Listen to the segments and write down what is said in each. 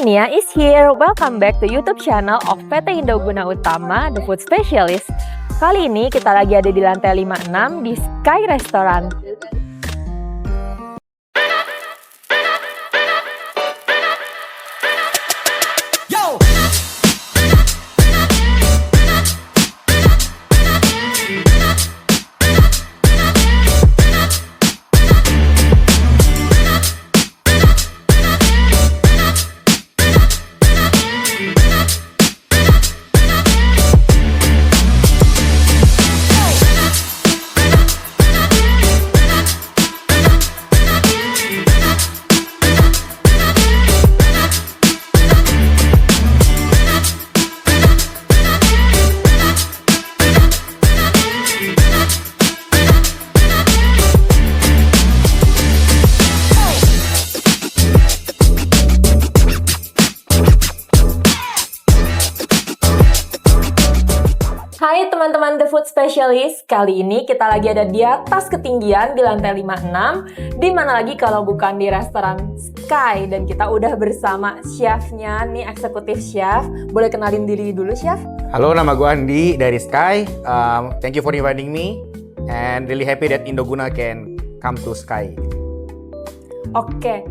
Nia is here. Welcome back to YouTube channel of PT Indoguna Utama, The Food Specialist. Kali ini kita lagi ada di lantai 56 di Sky Restaurant. Hai teman-teman The Food Specialist, kali ini kita lagi ada di atas ketinggian di lantai 56. Di mana lagi kalau bukan di restoran Sky, dan kita udah bersama chefnya nih, eksekutif chef. Boleh kenalin diri dulu, chef? Halo, nama gue Andi dari Sky. Thank you for inviting me and really happy that Indoguna can come to Sky. Oke,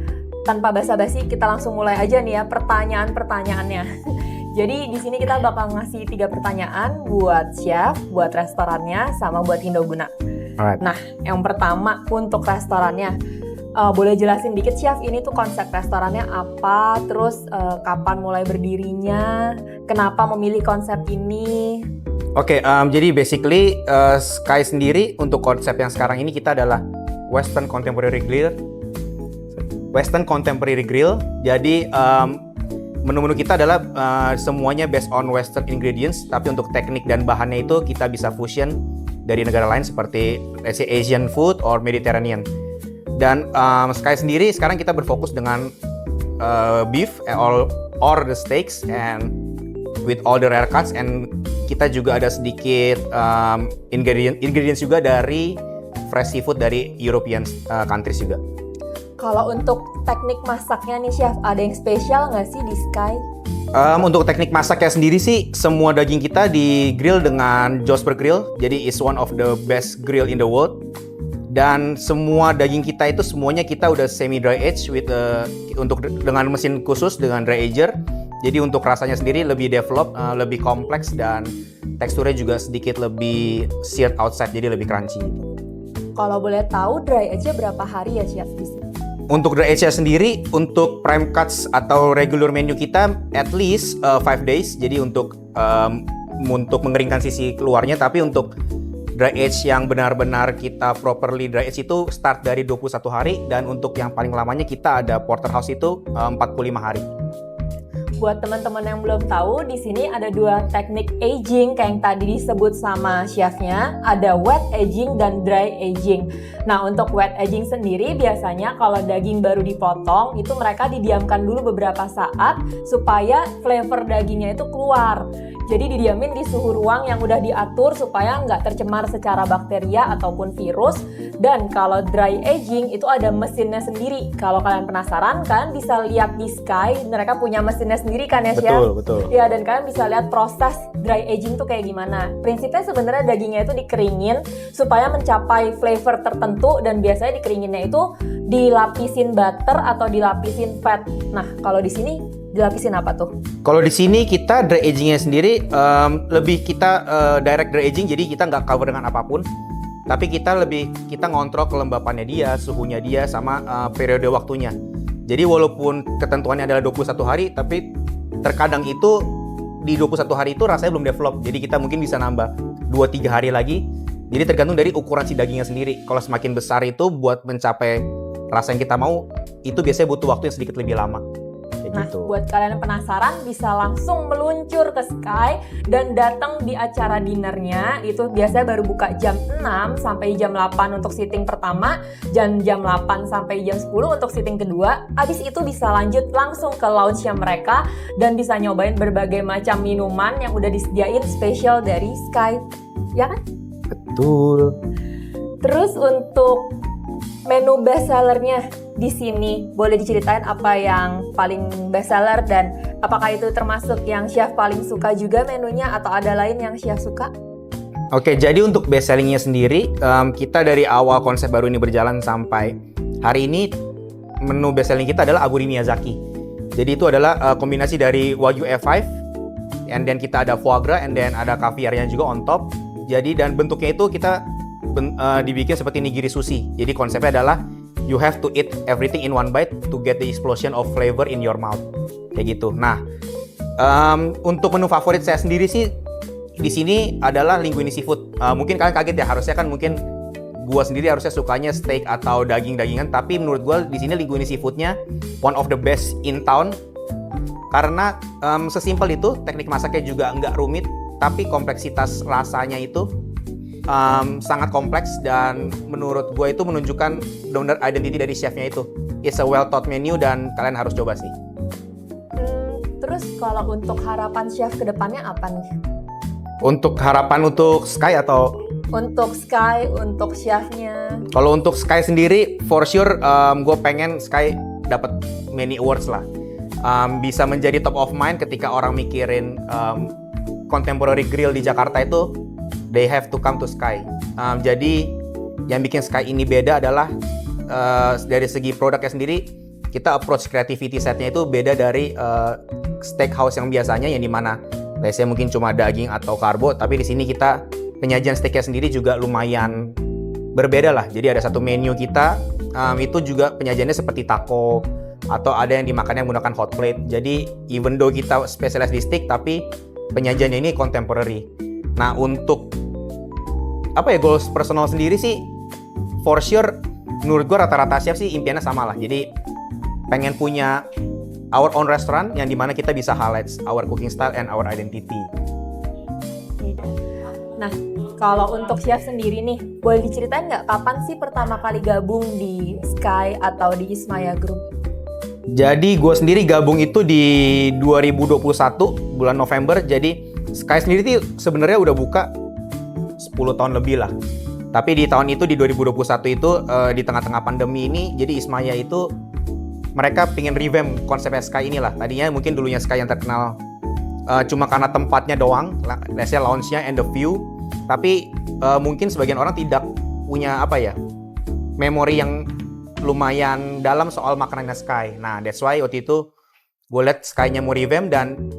tanpa basa-basi kita langsung mulai aja nih ya pertanyaan-pertanyaannya. Jadi di sini kita bakal ngasih 3 pertanyaan buat chef, buat restorannya, sama buat Indoguna. Alright. Nah, yang pertama untuk restorannya, boleh jelasin dikit chef, ini tuh konsep restorannya apa, terus kapan mulai berdirinya, kenapa memilih konsep ini? Oke, jadi basically Sky sendiri untuk konsep yang sekarang ini kita adalah Western Contemporary Grill. Jadi menu-menu kita adalah semuanya based on Western ingredients, tapi untuk teknik dan bahannya itu kita bisa fusion dari negara lain seperti let's say Asian food or Mediterranean. Dan Sky sendiri sekarang kita berfokus dengan beef or the steaks and with all the rare cuts, and kita juga ada sedikit ingredients juga dari fresh seafood dari European countries juga. Kalau untuk teknik masaknya nih chef, ada yang spesial nggak sih di Sky? Untuk teknik masaknya sendiri sih, semua daging kita di grill dengan Josper Grill. Jadi is one of the best grill in the world. Dan semua daging kita itu semuanya kita udah semi dry age dengan mesin khusus dengan dry ager. Jadi untuk rasanya sendiri lebih develop, lebih kompleks, dan teksturnya juga sedikit lebih seared outside, jadi lebih crunchy. Kalau boleh tahu dry age-nya berapa hari ya chef di sini? Untuk dry age-nya sendiri, untuk prime cuts atau regular menu kita at least 5 days. Jadi untuk mengeringkan sisi keluarnya, tapi untuk dry age yang benar-benar kita properly dry age itu start dari 21 hari, dan untuk yang paling lamanya kita ada porterhouse itu 45 hari. Buat teman-teman yang belum tahu, di sini ada 2 teknik aging kayak yang tadi disebut sama chefnya, ada wet aging dan dry aging. Nah, untuk wet aging sendiri biasanya kalau daging baru dipotong itu mereka didiamkan dulu beberapa saat supaya flavor dagingnya itu keluar. Jadi didiamin di suhu ruang yang udah diatur supaya nggak tercemar secara bakteria ataupun virus. Dan kalau dry aging itu ada mesinnya sendiri. Kalau kalian penasaran kan bisa lihat di Sky, mereka punya mesinnya sendiri kan ya chef? Betul. Ya, dan kalian bisa lihat proses dry aging tuh kayak gimana. Prinsipnya sebenarnya dagingnya itu dikeringin supaya mencapai flavor tertentu, dan biasanya dikeringinnya itu dilapisin butter atau dilapisin fat. Nah, kalau di sini dilapisin apa tuh? Kalau di sini kita dry agingnya sendiri lebih kita direct dry aging, jadi kita nggak cover dengan apapun, tapi kita ngontrol kelembapannya dia, suhunya dia, sama periode waktunya. Jadi walaupun ketentuannya adalah 21 hari, tapi terkadang itu di 21 hari itu rasanya belum develop, jadi kita mungkin bisa nambah 2-3 hari lagi. Jadi tergantung dari ukuran si dagingnya sendiri. Kalau semakin besar itu buat mencapai rasa yang kita mau, itu biasanya butuh waktu yang sedikit lebih lama. Nah, buat kalian yang penasaran bisa langsung meluncur ke Sky dan datang di acara dinernya. Itu biasanya baru buka jam 6 sampai jam 8 untuk seating pertama, jam 8 sampai jam 10 untuk seating kedua. Habis itu bisa lanjut langsung ke lounge-nya mereka dan bisa nyobain berbagai macam minuman yang udah disediain spesial dari Sky. Ya kan? Betul. Terus untuk menu best sellernya di sini, boleh diceritain apa yang paling best seller dan apakah itu termasuk yang chef paling suka juga menunya atau ada lain yang chef suka? Oke, jadi untuk best sellingnya sendiri, kita dari awal konsep baru ini berjalan sampai hari ini, menu best selling kita adalah Aguri Miyazaki. Jadi itu adalah kombinasi dari Wagyu F5, and then kita ada foie gras, and then ada caviarnya juga on top. Jadi dan bentuknya itu kita dibikin seperti nigiri sushi. Jadi konsepnya adalah you have to eat everything in one bite to get the explosion of flavor in your mouth. Kayak gitu. Nah, untuk menu favorit saya sendiri sih di sini adalah linguine seafood. Mungkin kalian kaget ya, harusnya kan mungkin gua sendiri harusnya sukanya steak atau daging-dagingan, tapi menurut gua di sini linguine seafoodnya one of the best in town karena sesimpel itu, teknik masaknya juga nggak rumit, tapi kompleksitas rasanya itu sangat kompleks dan menurut gua itu menunjukkan benar-benar identity dari chefnya itu. It's a well thought menu dan kalian harus coba sih. Terus kalau untuk harapan chef ke depannya apa nih? Untuk harapan untuk Sky atau? Untuk Sky, untuk chefnya. Kalau untuk Sky sendiri, for sure gue pengen Sky dapat many awards lah. Bisa menjadi top of mind ketika orang mikirin contemporary grill di Jakarta itu, they have to come to Sky. Jadi yang bikin Sky ini beda adalah dari segi produknya sendiri, kita approach creativity setnya itu beda dari steakhouse yang biasanya, yang dimana biasanya mungkin cuma daging atau karbo, tapi di sini kita penyajian steaknya sendiri juga lumayan berbeda lah. Jadi ada satu menu kita itu juga penyajiannya seperti taco atau ada yang dimakannya menggunakan hot plate. Jadi even though kita spesialis di steak, tapi penyajiannya ini contemporary. Nah, untuk goals personal sendiri sih, for sure menurut gue rata-rata chef sih impiannya sama lah. Jadi pengen punya our own restaurant yang dimana kita bisa highlight our cooking style and our identity. Nah, kalau untuk chef sendiri nih, boleh diceritain nggak kapan sih pertama kali gabung di Sky atau di Ismaya Group? Jadi gue sendiri gabung itu di 2021 bulan November. Jadi Sky sendiri tuh sebenarnya udah buka 10 tahun lebih lah. Tapi di tahun itu, di 2021 itu, di tengah-tengah pandemi ini, jadi Ismaya itu mereka pengen revamp konsepnya Sky inilah. Tadinya mungkin dulunya Sky yang terkenal cuma karena tempatnya doang, let's say lounge-nya and the view. Tapi mungkin sebagian orang tidak punya memori yang lumayan dalam soal makanannya Sky. Nah, that's why waktu itu gue liat Sky-nya mau revamp, dan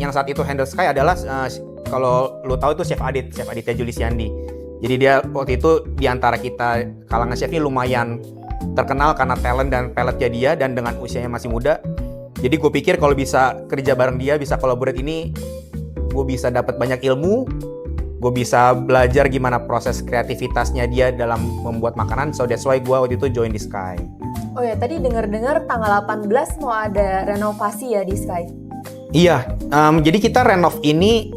yang saat itu handle Sky adalah kalau lo tahu itu Chef Aditya Julisiandi. Jadi dia waktu itu di antara kita kalangan chef ini lumayan terkenal karena talent dan palette-nya dia, dan dengan usianya masih muda. Jadi gue pikir kalau bisa kerja bareng dia, bisa collaborate ini, gue bisa dapat banyak ilmu, gue bisa belajar gimana proses kreativitasnya dia dalam membuat makanan. So that's why gue waktu itu join di Sky. Oh ya, tadi dengar-dengar tanggal 18 mau ada renovasi ya di Sky? Iya, jadi kita renov ini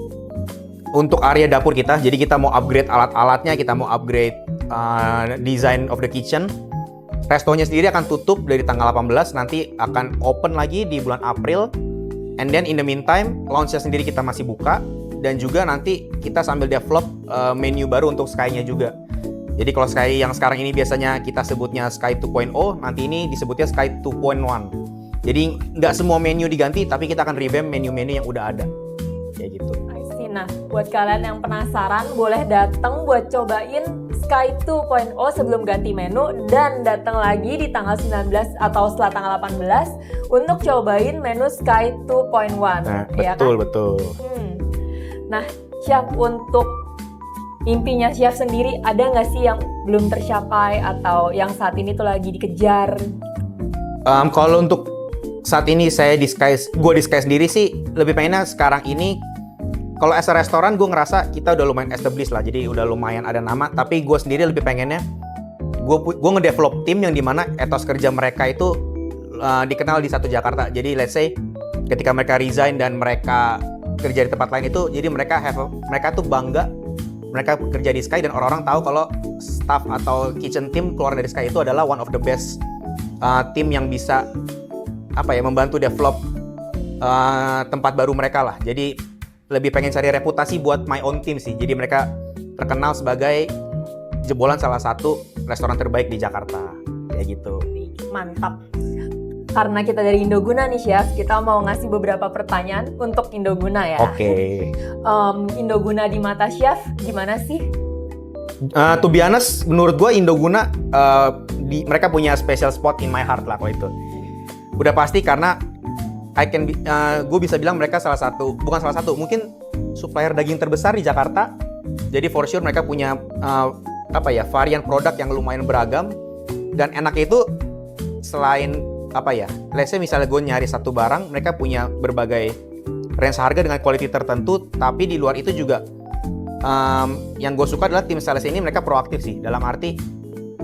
untuk area dapur kita. Jadi kita mau upgrade alat-alatnya, kita mau upgrade design of the kitchen. Restonya sendiri akan tutup dari tanggal 18, nanti akan open lagi di bulan April. And then in the meantime, lounge-nya sendiri kita masih buka, dan juga nanti kita sambil develop menu baru untuk Sky-nya juga. Jadi kalau Sky yang sekarang ini biasanya kita sebutnya Sky 2.0, nanti ini disebutnya Sky 2.1. Jadi nggak semua menu diganti, tapi kita akan revamp menu-menu yang udah ada. Kayak gitu. Nah, buat kalian yang penasaran, boleh datang buat cobain Sky 2.0 sebelum ganti menu, dan datang lagi di tanggal 19 atau setelah tanggal 18 untuk cobain menu Sky 2.1. Nah, ya betul, kan? betul. Nah, Chef, untuk impinya Chef sendiri, ada nggak sih yang belum tercapai atau yang saat ini tuh lagi dikejar? Kalau untuk saat ini gue di Sky sendiri sih lebih pengennya sekarang ini, kalau as a restoran gue ngerasa kita udah lumayan established lah, jadi udah lumayan ada nama. Tapi gue sendiri lebih pengennya gue ngedevelop tim yang dimana etos kerja mereka itu dikenal di satu Jakarta. Jadi let's say ketika mereka resign dan mereka kerja di tempat lain itu, jadi mereka tuh bangga mereka kerja di Sky, dan orang-orang tahu kalau staff atau kitchen team keluar dari Sky itu adalah one of the best tim yang bisa membantu develop tempat baru mereka lah. Jadi lebih pengen cari reputasi buat my own team sih. Jadi mereka terkenal sebagai jebolan salah satu restoran terbaik di Jakarta. Kayak gitu. Mantap. Karena kita dari Indoguna nih Chef, kita mau ngasih beberapa pertanyaan untuk Indoguna ya. Oke. Indoguna di mata Chef gimana sih? To be honest, menurut gue Indoguna mereka punya special spot in my heart lah kalau itu. Udah pasti karena gue bisa bilang mereka bukan salah satu, mungkin supplier daging terbesar di Jakarta. Jadi for sure mereka punya varian produk yang lumayan beragam dan enaknya itu selain let's say misalnya gue nyari satu barang, mereka punya berbagai range harga dengan quality tertentu, tapi di luar itu juga yang gue suka adalah tim sales ini mereka proaktif sih, dalam arti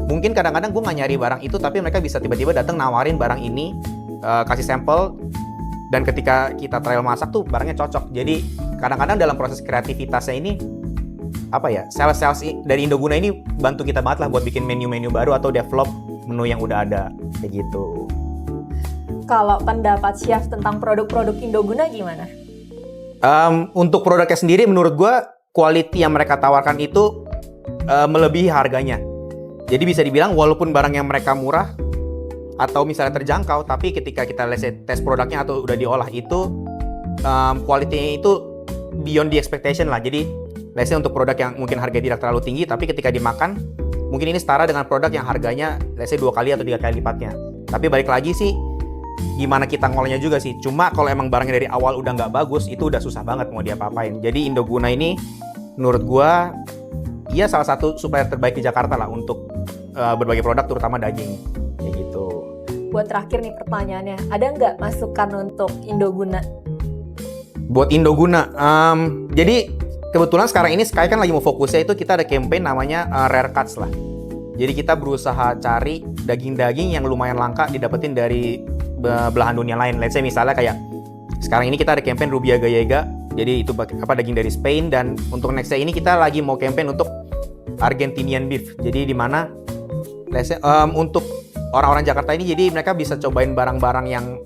mungkin kadang-kadang gue nggak nyari barang itu, tapi mereka bisa tiba-tiba datang nawarin barang ini, kasih sampel, dan ketika kita trial masak tuh barangnya cocok. Jadi kadang-kadang dalam proses kreativitasnya ini sales dari Indoguna ini bantu kita banget lah buat bikin menu-menu baru atau develop menu yang udah ada kayak gitu. Kalau pendapat Chef tentang produk-produk Indoguna gimana? Untuk produknya sendiri menurut gue quality yang mereka tawarkan itu melebihi harganya. Jadi bisa dibilang walaupun barang yang mereka murah atau misalnya terjangkau, tapi ketika kita tes produknya atau udah diolah itu quality-nya itu beyond the expectation lah. Jadi let's say untuk produk yang mungkin harganya tidak terlalu tinggi, tapi ketika dimakan mungkin ini setara dengan produk yang harganya let's say 2 kali atau 3 kali lipatnya. Tapi balik lagi sih gimana kita ngolahnya juga sih. Cuma kalau emang barangnya dari awal udah nggak bagus, itu udah susah banget mau diapa-apain. Jadi Indoguna ini menurut gua iya salah satu supplier terbaik di Jakarta lah untuk berbagai produk terutama daging kayak gitu. Buat terakhir nih pertanyaannya, ada nggak masukan untuk Indoguna? Buat Indoguna, jadi kebetulan sekarang ini Sky kan lagi mau fokusnya itu kita ada campaign namanya Rare Cuts lah. Jadi kita berusaha cari daging-daging yang lumayan langka didapetin dari belahan dunia lain. Let's say misalnya kayak sekarang ini kita ada campaign Rubia Gallega. Jadi itu daging dari Spain, dan untuk next ini kita lagi mau campaign untuk Argentinian beef. Jadi di mana let's say untuk orang-orang Jakarta ini jadi mereka bisa cobain barang-barang yang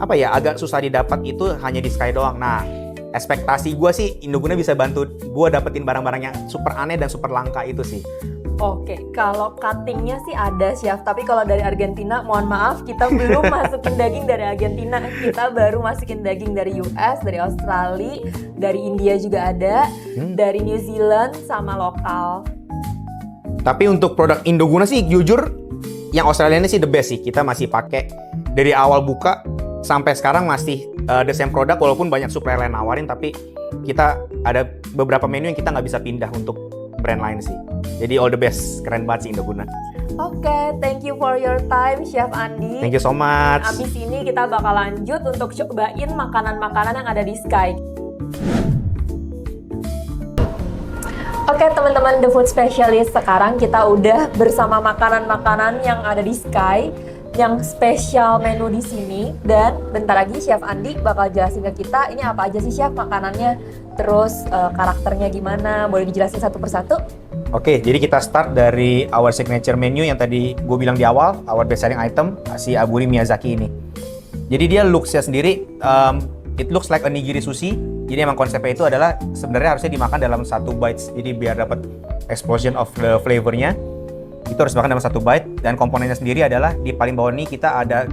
agak susah didapat itu hanya di Sky doang. Nah, ekspektasi gue sih Indoguna bisa bantu gue dapetin barang-barang yang super aneh dan super langka itu sih. Oke, kalau cuttingnya sih ada Chef, tapi kalau dari Argentina, mohon maaf kita belum masukin daging dari Argentina. Kita baru masukin daging dari US, dari Australia, dari India juga ada, dari New Zealand sama lokal. Tapi untuk produk Indoguna sih jujur yang Australia ini sih the best sih. Kita masih pakai dari awal buka sampai sekarang masih the same produk, walaupun banyak supplier lain nawarin, tapi kita ada beberapa menu yang kita nggak bisa pindah untuk brand lain sih. Jadi all the best, keren banget sih Indoguna. Oke, thank you for your time Chef Andi. Thank you so much. Abis ini kita bakal lanjut untuk cobain makanan-makanan yang ada di Sky. Oke teman-teman The Food Specialist, sekarang kita udah bersama makanan-makanan yang ada di Sky, yang spesial menu di sini, dan bentar lagi Chef Andi bakal jelasin ke kita ini apa aja sih Chef makanannya, terus karakternya gimana, boleh dijelasin satu persatu? Oke, jadi kita start dari our signature menu yang tadi gue bilang di awal, our best selling item, si Aburi Miyazaki ini. Jadi dia looks-nya sendiri, it looks like a nigiri sushi. Jadi emang konsepnya itu adalah sebenarnya harusnya dimakan dalam satu bites. Jadi biar dapat explosion of the flavor-nya, itu harus dimakan dalam satu bite. Dan komponennya sendiri adalah di paling bawah ini kita ada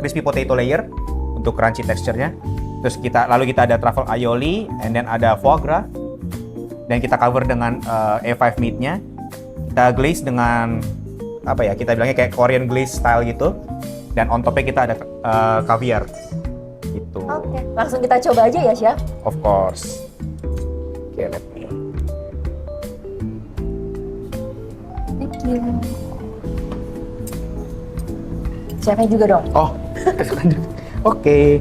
crispy potato layer untuk crunchy texture-nya. Terus lalu kita ada truffle aioli, and then ada foie gras. Dan kita cover dengan A5 meat-nya. Kita glaze dengan kita bilangnya kayak Korean glaze style gitu. Dan on top-nya kita ada caviar gitu. Oke, langsung kita coba aja ya Chef. Of course. Oke, let me. Thank you. Chefnya juga dong. Oh, lanjut. Oke.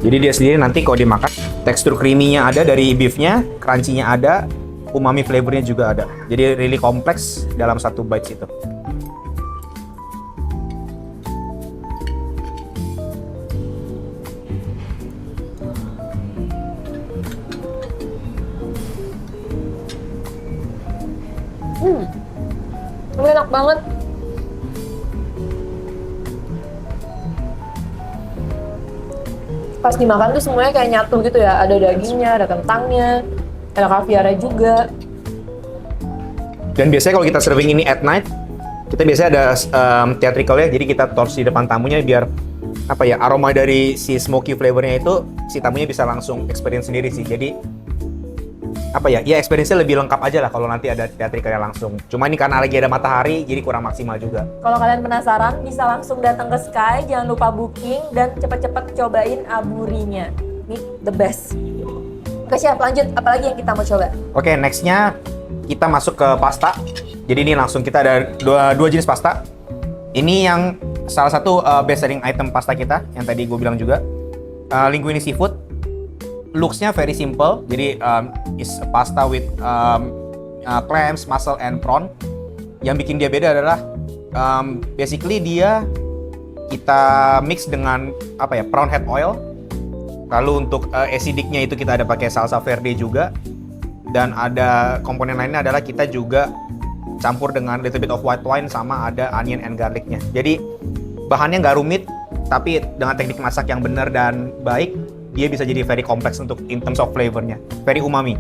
Jadi dia sendiri nanti kalau dimakan, tekstur creamy-nya ada dari beef-nya, crunchy-nya ada, umami flavor-nya juga ada. Jadi really kompleks dalam satu bites itu. Ini enak banget. Pas dimakan tuh semuanya kayak nyatu gitu ya. Ada dagingnya, ada kentangnya, ada kaviarnya juga. Dan biasanya kalau kita serving ini at night, kita biasanya ada theatrical ya, jadi kita torch di depan tamunya biar apa ya, aroma dari si smoky flavornya itu si tamunya bisa langsung experience sendiri sih. Jadi apa ya, ya experience-nya lebih lengkap aja lah kalau nanti ada theatricalnya langsung. Cuma ini karena lagi ada matahari, jadi kurang maksimal juga. Kalau kalian penasaran, bisa langsung datang ke Sky, jangan lupa booking dan cepet-cepet cobain aburinya. Ini the best. Oke Chef, lanjut. Apalagi yang kita mau coba? Oke, next-nya kita masuk ke pasta. Jadi ini langsung kita ada dua jenis pasta. Ini yang salah satu best selling item pasta kita, yang tadi gue bilang juga. Linguine seafood. Looks-nya very simple, jadi is pasta with clams, mussel, and prawn. Yang bikin dia beda adalah basically dia kita mix dengan apa ya, prawn head oil. Lalu untuk acidic-nya itu kita ada pakai salsa verde juga. Dan ada komponen lainnya adalah kita juga campur dengan little bit of white wine sama ada onion and garlic-nya. Jadi bahannya nggak rumit, tapi dengan teknik masak yang benar dan baik, dia bisa jadi very kompleks untuk in terms of flavornya, very umami.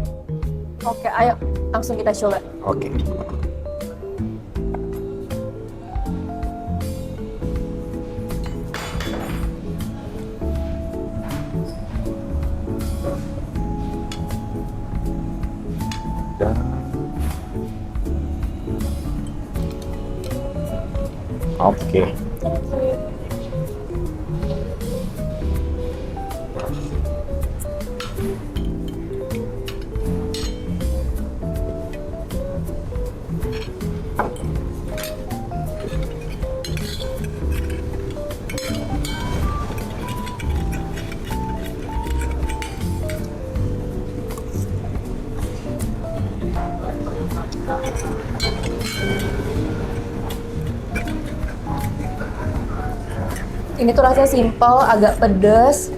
Oke, ayo langsung kita coba. Oke. Oke. Ini tuh rasanya simple, agak pedes,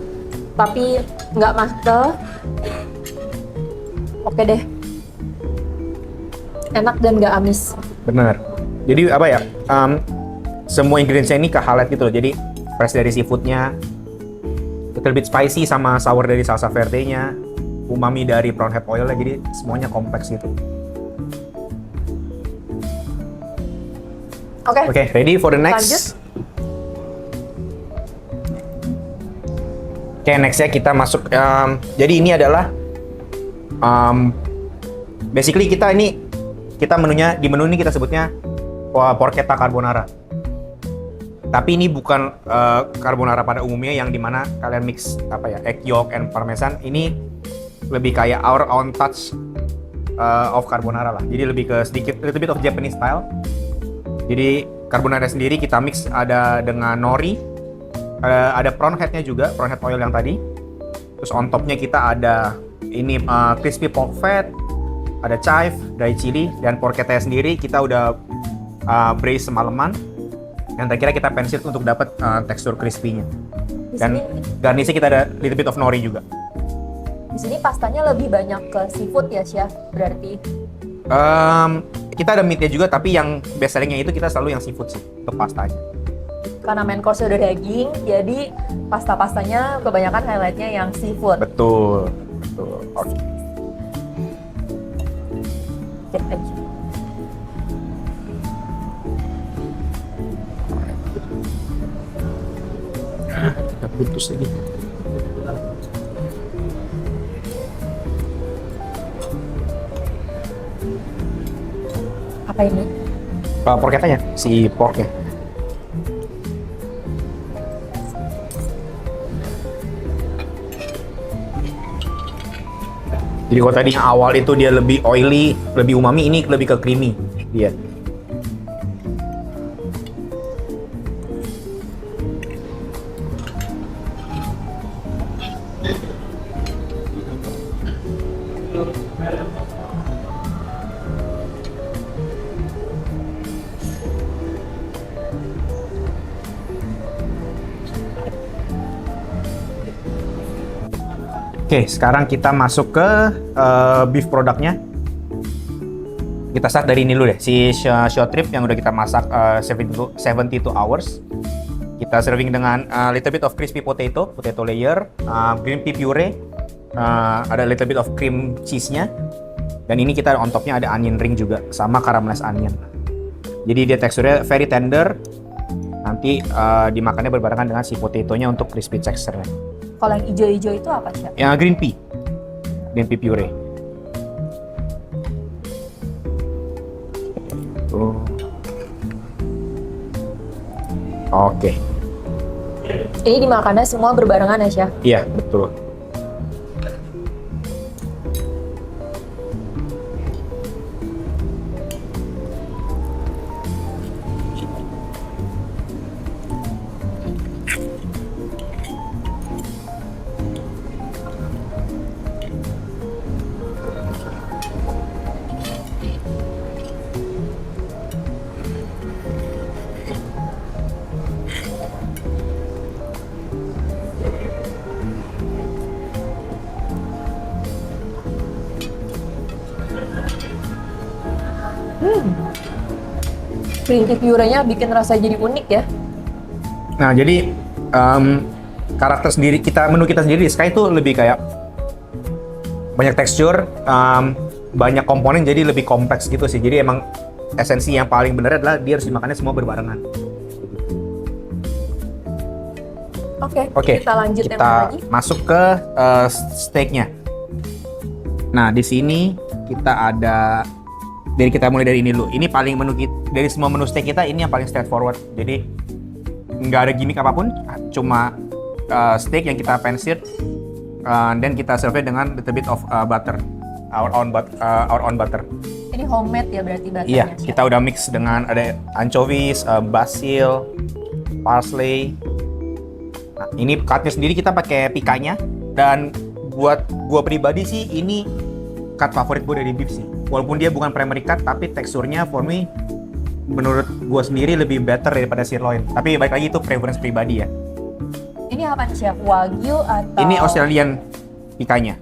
tapi nggak mateng. Oke deh. Enak dan nggak amis. Bener. Jadi apa ya? Semua ingredientsnya ini ke highlight gitu loh. Jadi fresh dari seafoodnya, little bit spicy sama sour dari salsa verde-nya, umami dari prawn head oil-nya. Jadi semuanya kompleks gitu. Oke, ready for the next? Lanjut. Oke, nextnya kita masuk. Jadi ini adalah basically kita menunya, di menu ini kita sebutnya porchetta carbonara. Tapi ini bukan carbonara pada umumnya yang dimana kalian mix apa ya, egg yolk and parmesan. Ini lebih kayak our own touch of carbonara lah. Jadi lebih ke sedikit little bit of Japanese style. Jadi carbonara sendiri kita mix ada dengan nori. Ada prawn head-nya juga, prawn head oil yang tadi. Terus on top-nya kita ada ini crispy pork fat, ada chive, dry chili, dan porchetta sendiri kita udah braise semalaman. Yang terakhir kita pensil untuk dapat tekstur crispy-nya. Dan garnisnya kita ada little bit of nori juga. Di sini pastanya lebih banyak ke seafood ya, Chef, berarti? Kita ada meat-nya juga, tapi yang best selling-nya itu kita selalu yang seafood sih untuk pastanya. Karena main course udah daging, jadi pasta-pastanya kebanyakan highlight-nya yang seafood. Betul, betul. Oke. Cek aja. Kita putus lagi. Apa ini? Porchettanya, si porknya. Jadi kalau tadi yang awal itu dia lebih oily, lebih umami, ini lebih ke creamy dia. Oke, sekarang kita masuk ke beef produknya. Kita start dari ini dulu deh, si short rib yang udah kita masak 72 hours. Kita serving dengan little bit of crispy potato layer, green pea puree, ada little bit of cream cheese-nya. Dan ini kita on top-nya ada onion ring juga, sama caramelized onion. Jadi dia teksturnya very tender. Nanti dimakannya berbarengan dengan si potato-nya untuk crispy texture-nya. Kalau yang hijau-hijau itu apa, Chef? Yang green pea puree. Oke. Ini dimakannya semua berbarengan ya, Chef? Iya, betul. Green tea puree-nya bikin rasa jadi unik ya. Nah, jadi karakter sendiri menu kita sendiri di Sky itu lebih kayak banyak tekstur, banyak komponen, jadi lebih kompleks gitu sih. Jadi emang esensi yang paling benar adalah dia harus dimakannya semua berbarengan. Oke, kita lanjut yang lagi. Masuk ke steaknya. Nah, di sini kita ada kita mulai dari ini dulu. Ini paling menu dari semua menu steak kita, ini yang paling straightforward. Jadi nggak ada gimmick apapun, cuma steak yang kita pan-seared, dan kita serve dengan little bit of butter, our own butter. Ini homemade ya berarti butternya? Iya, kita udah mix dengan ada anchovies, basil, parsley. Nah, ini cutnya sendiri kita pakai pikanya, dan buat gua pribadi sih ini cut favorit gua dari beef sih. Walaupun dia bukan primary cut, tapi teksturnya for me menurut gua sendiri lebih better daripada sirloin. Tapi balik lagi itu preference pribadi ya. Ini apa nih, Chef? Wagyu atau? Ini Australian pikanya.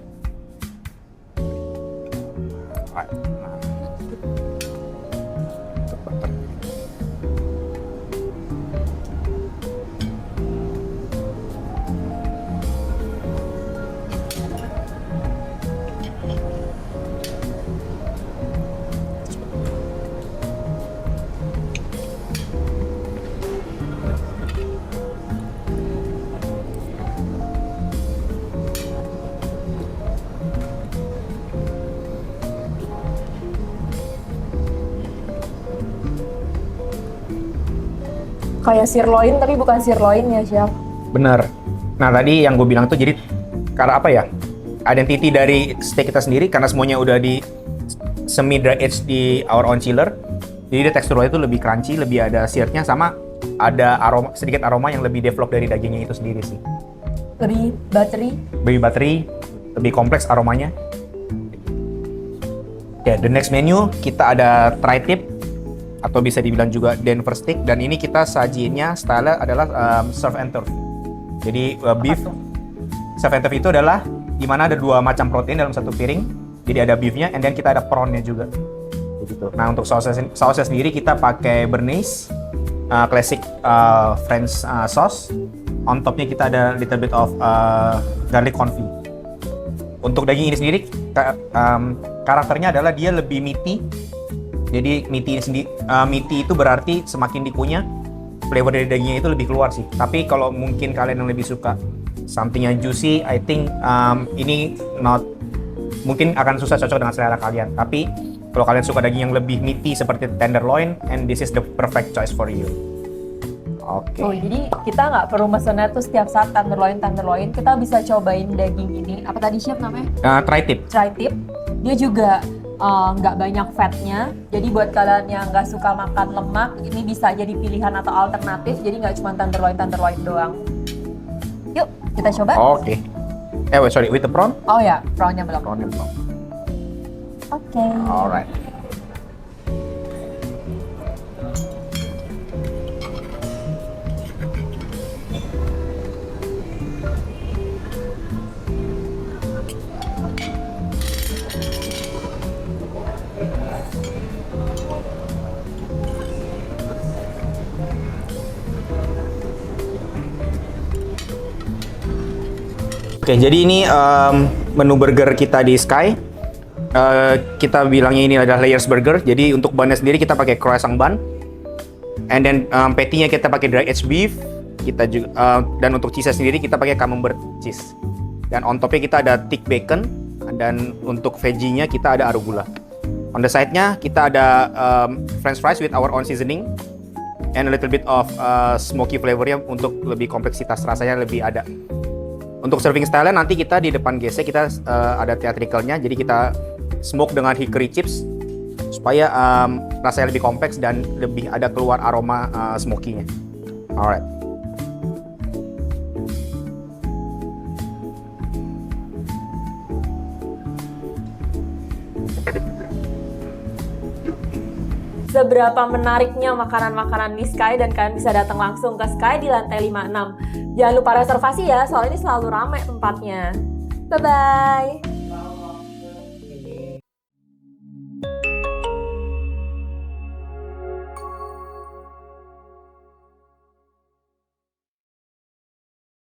Kayak sirloin tapi bukan sirloin ya, Chef? Bener. Nah, tadi yang gue bilang tuh jadi karena apa ya? Identity dari steak kita sendiri karena semuanya udah di semi dry age di our own chiller. Jadi dia teksturnya itu lebih crunchy, lebih ada seared-nya, sama ada sedikit aroma yang lebih develop dari dagingnya itu sendiri sih. Lebih buttery, lebih kompleks aromanya. Ya, the next menu kita ada tri-tip atau bisa dibilang juga Denver steak, dan ini kita sajiinnya style adalah surf and turf. Jadi beef surf and turf itu adalah dimana ada dua macam protein dalam satu piring. Jadi ada beefnya, and then kita ada prawn-nya juga. Begitu. Nah, untuk sausnya sendiri kita pakai Bernaise classic French sauce. On topnya kita ada little bit of garlic confit. Untuk daging ini sendiri karakternya adalah dia lebih meaty. Jadi meaty itu berarti semakin dikunyah, flavor dari dagingnya itu lebih keluar sih. Tapi kalau mungkin kalian yang lebih suka something yang juicy, I think ini mungkin akan susah cocok dengan selera kalian. Tapi kalau kalian suka daging yang lebih meaty seperti tenderloin, and this is the perfect choice for you. Oke. Oh, jadi kita nggak perlu mesennya tuh setiap saat tenderloin. Kita bisa cobain daging ini. Apa tadi, Chef, namanya? Tri-tip. Tri-tip. Dia juga nggak banyak fatnya, jadi buat kalian yang nggak suka makan lemak, ini bisa jadi pilihan atau alternatif, jadi nggak cuma tenderloin doang. Yuk, kita coba. Oke. Sorry, with the prawn? Oh ya, prawnnya belum. Oke. Alright. Oke, jadi ini menu burger kita di Sky. Kita bilangnya ini adalah layers burger. Jadi untuk bannya sendiri kita pakai croissant bun. And then patty-nya kita pakai dry aged beef. Kita juga dan untuk cheese sendiri kita pakai camembert cheese. Dan on top-nya kita ada thick bacon, dan untuk veggie-nya kita ada arugula. On the side-nya kita ada french fries with our own seasoning and a little bit of smoky flavor-nya untuk lebih kompleksitas rasanya lebih ada. Untuk serving style-nya nanti kita di depan GC kita ada theatrical-nya, jadi kita smoke dengan hickory chips supaya rasanya lebih kompleks dan lebih ada keluar aroma smoky-nya. Alright. Seberapa menariknya makanan-makanan di Sky, dan kalian bisa datang langsung ke Sky di lantai 56. Jangan lupa reservasi ya, soalnya ini selalu ramai tempatnya. Bye-bye!